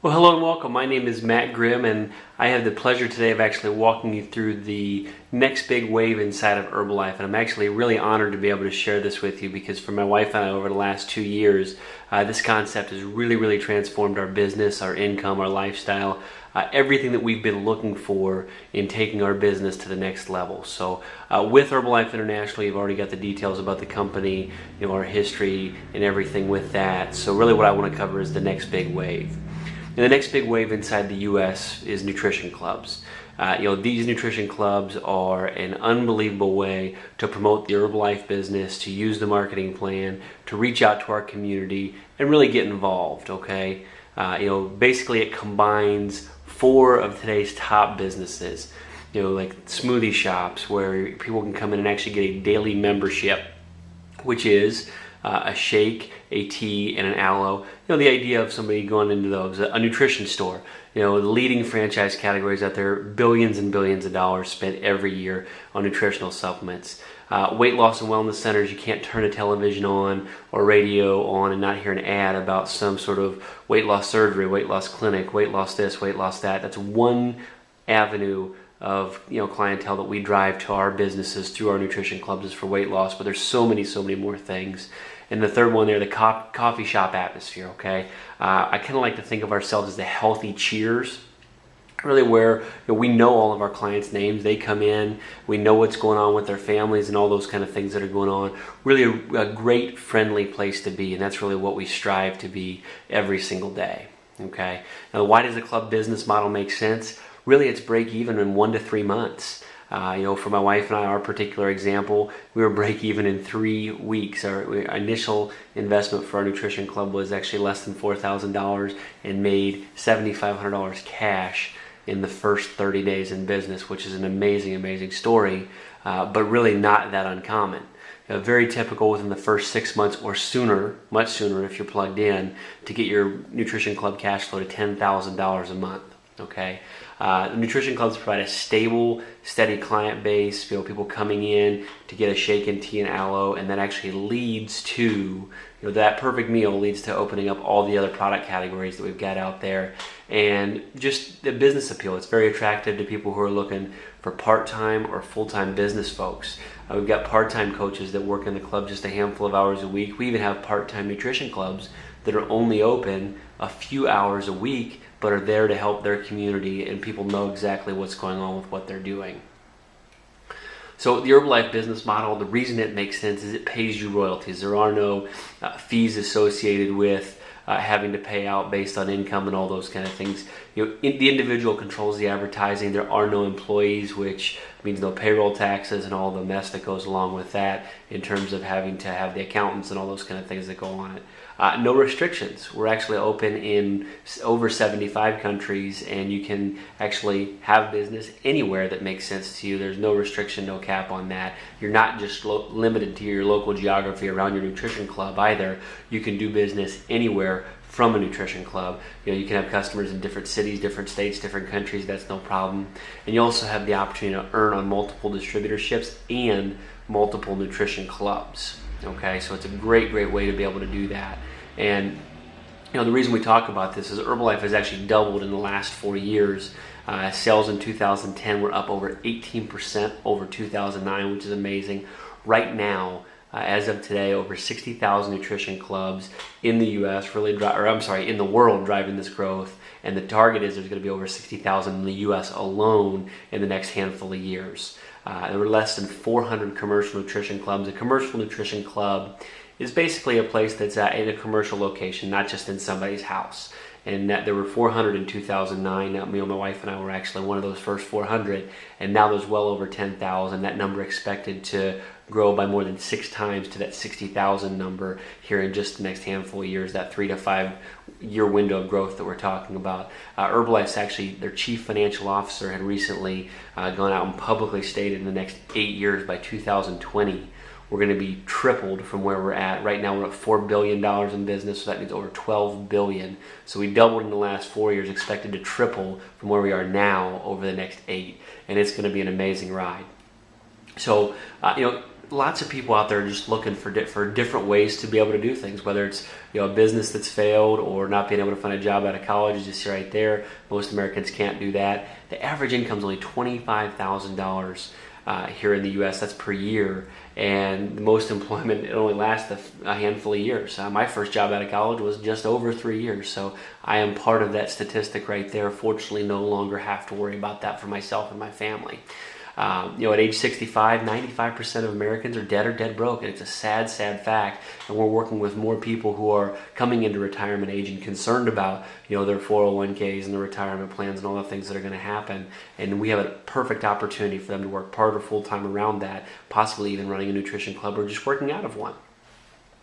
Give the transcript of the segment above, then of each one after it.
Well, hello and welcome. My name is Matt Grimm, and I have the pleasure today of actually walking you through the next big wave inside of Herbalife. And I'm actually really honored to be able to share this with you because for my wife and I over the last 2 years, this concept has really transformed our business, our income, our lifestyle, everything that we've been looking for in taking our business to the next level. So with Herbalife International, you've already got the details about the company, our history and everything with that. So really what I want to cover is the next big wave. And the next big wave inside the U.S. is nutrition clubs. These nutrition clubs are an unbelievable way to promote the Herbalife business, to use the marketing plan, to reach out to our community, and really get involved. Okay, basically it combines 4 of today's top businesses. Like smoothie shops where people can come in and actually get a daily membership, which is a shake, a tea, and an aloe. The idea of somebody going into those, a nutrition store. The leading franchise categories out there, billions and billions of dollars spent every year on nutritional supplements. Weight loss and wellness centers, you can't turn a television on or radio on and not hear an ad about some sort of weight loss surgery, weight loss clinic, weight loss this, weight loss that. That's one avenue of clientele that we drive to our businesses through our nutrition clubs is for weight loss, but there's so many more things. And the third one there, the coffee shop atmosphere. Okay, I kind of like to think of ourselves as the healthy cheers, really where we know all of our clients' names. They come in, we know what's going on with their families and all those kind of things that are going on. Really a great, friendly place to be, and that's really what we strive to be every single day. Okay, now why does the club business model make sense? Really, it's break even in 1 to 3 months. For my wife and I, our particular example, we were break even in 3 weeks. Our initial investment for our nutrition club was actually less than $4,000 and made $7,500 cash in the first 30 days in business, which is an amazing story, but really not that uncommon. Very typical within the first 6 months or sooner, much sooner if you're plugged in, to get your nutrition club cash flow to $10,000 a month. Okay, the nutrition clubs provide a stable, steady client base. People coming in to get a shake and tea and aloe, and that actually leads to that perfect meal leads to opening up all the other product categories that we've got out there, and just the business appeal. It's very attractive to people who are looking for part-time or full-time business folks. We've got part-time coaches that work in the club just a handful of hours a week. We even have part-time nutrition clubs that are only open a few hours a week, but are there to help their community, and people know exactly what's going on with what they're doing. So the Herbalife business model, the reason it makes sense is it pays you royalties. There are no fees associated with having to pay out based on income and all those kind of things. The individual controls the advertising. There are no employees, which means no payroll taxes and all the mess that goes along with that in terms of having to have the accountants and all those kind of things that go on it. No restrictions. We're actually open in over 75 countries, and you can actually have business anywhere that makes sense to you. There's no restriction, no cap on that. You're not just limited to your local geography around your nutrition club either. You can do business anywhere from a nutrition club. You can have customers in different cities, different states, different countries. That's no problem. And you also have the opportunity to earn on multiple distributorships and multiple nutrition clubs. Okay, so it's a great way to be able to do that. And the reason we talk about this is Herbalife has actually doubled in the last 4 years. Sales in 2010 were up over 18% over 2009, which is amazing. Right now, as of today, over 60,000 nutrition clubs in the U.S. in the world driving this growth. And the target is there's going to be over 60,000 in the U.S. alone in the next handful of years. There were less than 400 commercial nutrition clubs. A commercial nutrition club is basically a place that's in a commercial location, not just in somebody's house. And that there were 400 in 2009. My wife and I were actually one of those first 400, and now there's well over 10,000. That number expected to grow by more than 6 times to that 60,000 number here in just the next handful of years, that 3 to 5 year window of growth that we're talking about. Herbalife's actually, their chief financial officer had recently gone out and publicly stated in the next 8 years, by 2020, we're going to be tripled from where we're at. Right now we're at $4 billion in business, so that means over $12 billion. So we doubled in the last 4 years, expected to triple from where we are now over the next 8. And it's going to be an amazing ride. So, lots of people out there are just looking for different ways to be able to do things, whether it's a business that's failed or not being able to find a job out of college is just right there. Most Americans can't do that. The average income is only $25,000 here in the U.S. That's per year, and most employment, it only lasts a handful of years. My first job out of college was just over 3 years, so I am part of that statistic right there. Fortunately, no longer have to worry about that for myself and my family. At age 65, 95% of Americans are dead or dead broke, and it's a sad, sad fact. And we're working with more people who are coming into retirement age and concerned about, their 401ks and their retirement plans and all the things that are going to happen. And we have a perfect opportunity for them to work part or full time around that, possibly even running a nutrition club or just working out of one.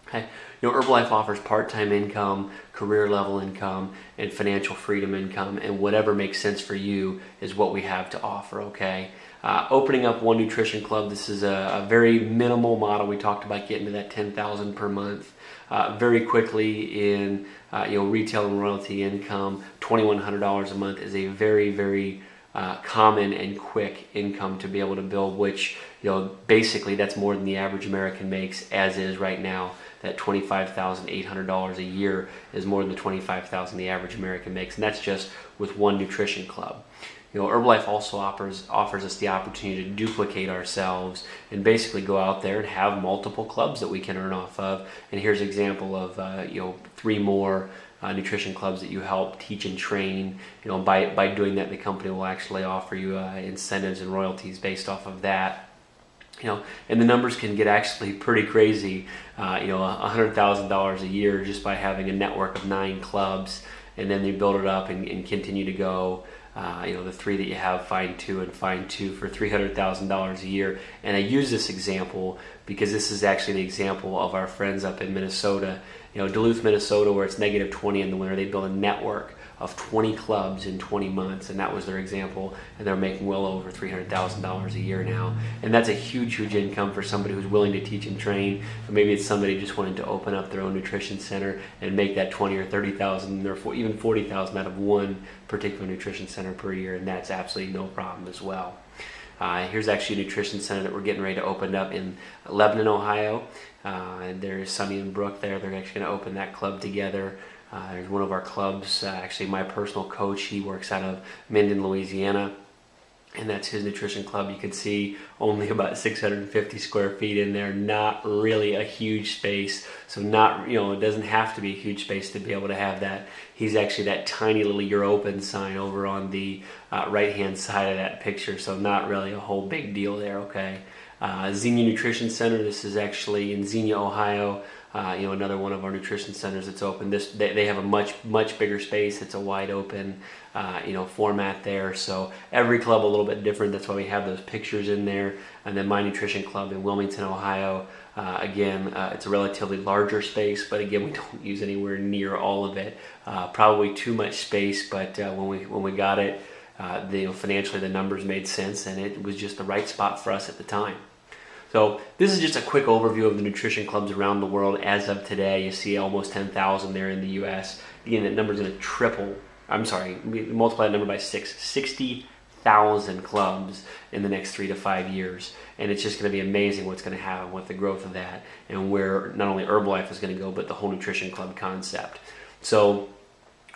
Okay. Herbalife offers part-time income, career level income, and financial freedom income, and whatever makes sense for you is what we have to offer, okay? Opening up one nutrition club, this is a very minimal model. We talked about getting to that $10,000 per month. Very quickly in retail and royalty income, $2,100 a month is a very, very common and quick income to be able to build, which basically that's more than the average American makes as is right now. That $25,800 a year is more than the $25,000 the average American makes, and that's just with one nutrition club. Herbalife also offers us the opportunity to duplicate ourselves and basically go out there and have multiple clubs that we can earn off of. And here's an example of 3 more nutrition clubs that you help teach and train. By doing that, the company will actually offer you incentives and royalties based off of that. And the numbers can get actually pretty crazy. $100,000 a year just by having a network of 9 clubs, and then you build it up and continue to go. The 3 that you have, find 2 and find 2 for $300,000 a year. And I use this example because this is actually the example of our friends up in Minnesota. Duluth, Minnesota, where it's negative 20 in the winter, they built a network of 20 clubs in 20 months, and that was their example, and they're making well over $300,000 a year now. And that's a huge, huge income for somebody who's willing to teach and train. Or maybe it's somebody just wanting to open up their own nutrition center and make that $20,000 or $30,000 or even $40,000 out of one particular nutrition center per year, and that's absolutely no problem as well. Here's actually a nutrition center that we're getting ready to open up in Lebanon, Ohio. And there's Sonny and Brooke there. They're actually going to open that club together. There's one of our clubs, actually my personal coach, he works out of Minden, Louisiana, and that's his nutrition club. You can see only about 650 square feet in there, not really a huge space. So it doesn't have to be a huge space to be able to have that. He's actually that tiny little "You're open" sign over on the right-hand side of that picture, so not really a whole big deal there, okay? Xenia Nutrition Center, this is actually in Xenia, Ohio. Another one of our nutrition centers that's open. They have a much bigger space. It's a wide open, format there. So every club a little bit different. That's why we have those pictures in there. And then my nutrition club in Wilmington, Ohio. It's a relatively larger space, but again, we don't use anywhere near all of it. Probably too much space, but when we got it, financially the numbers made sense, and it was just the right spot for us at the time. So this is just a quick overview of the nutrition clubs around the world as of today. You see almost 10,000 there in the U.S. Again, that number is going to triple. Multiply that number by 6. 60,000 clubs in the next 3 to 5 years. And it's just going to be amazing what's going to happen with the growth of that and where not only Herbalife is going to go, but the whole nutrition club concept. So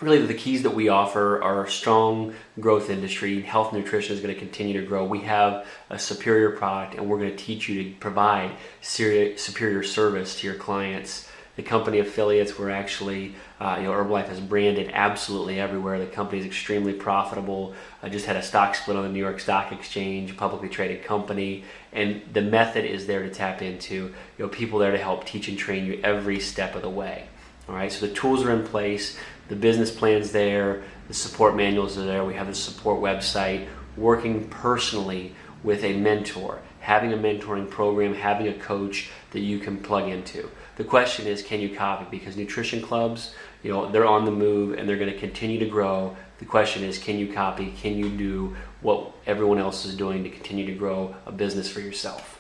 really, the keys that we offer are a strong growth industry. Health and nutrition is going to continue to grow. We have a superior product, and we're going to teach you to provide superior service to your clients. The company affiliates, we're actually, Herbalife has branded absolutely everywhere. The company is extremely profitable. I just had a stock split on the New York Stock Exchange, a publicly traded company, and the method is there to tap into. People there to help teach and train you every step of the way. All right, so the tools are in place. The business plan's there, the support manuals are there, we have the support website, working personally with a mentor, having a mentoring program, having a coach that you can plug into. The question is, can you copy? Because nutrition clubs, they're on the move and they're going to continue to grow. The question is, can you copy? Can you do what everyone else is doing to continue to grow a business for yourself?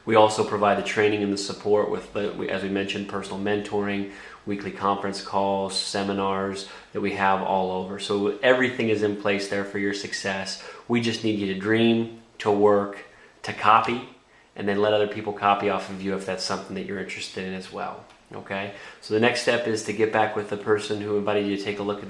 We also provide the training and the support with, as we mentioned, personal mentoring, weekly conference calls, seminars that we have all over. So everything is in place there for your success. We just need you to dream, to work, to copy, and then let other people copy off of you if that's something that you're interested in as well. Okay? So the next step is to get back with the person who invited you to take a look at